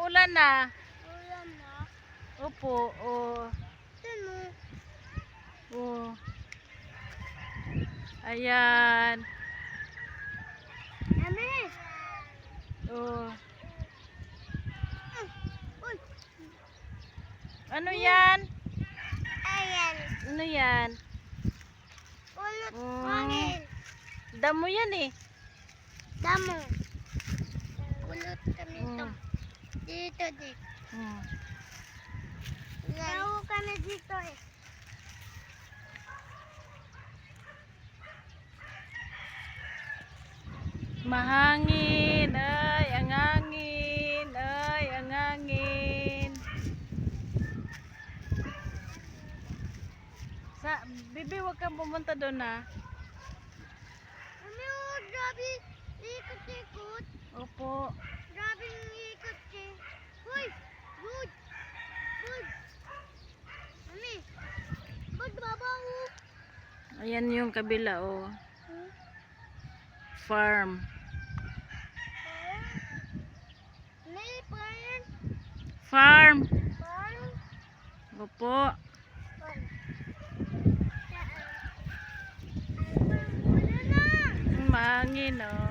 Umuulan na. Ulan na. Opo, oh. Ano? Oh. Ayan. Ame. Oh. Uy. Ano yan? Ayan. Ano yan? Ulot Mm. hangin. Damo yan eh. Damo. Ulot kami to. Mm. Dito, dito. Mm. Tao kami dito eh. Mahangin. Ay, ang hangin. Ay, ang hangin. Bibi, wag kang pumunta doon na. Ame, oh, grabe. Ikot-ikot. Opo. Grabe yung ikot eh. Uy. Good. Good. Ame. Good, babaw. Ayan yung kabila, oh. Farm. May parang Farm. parang Opo. wala na. Mahangin, oh.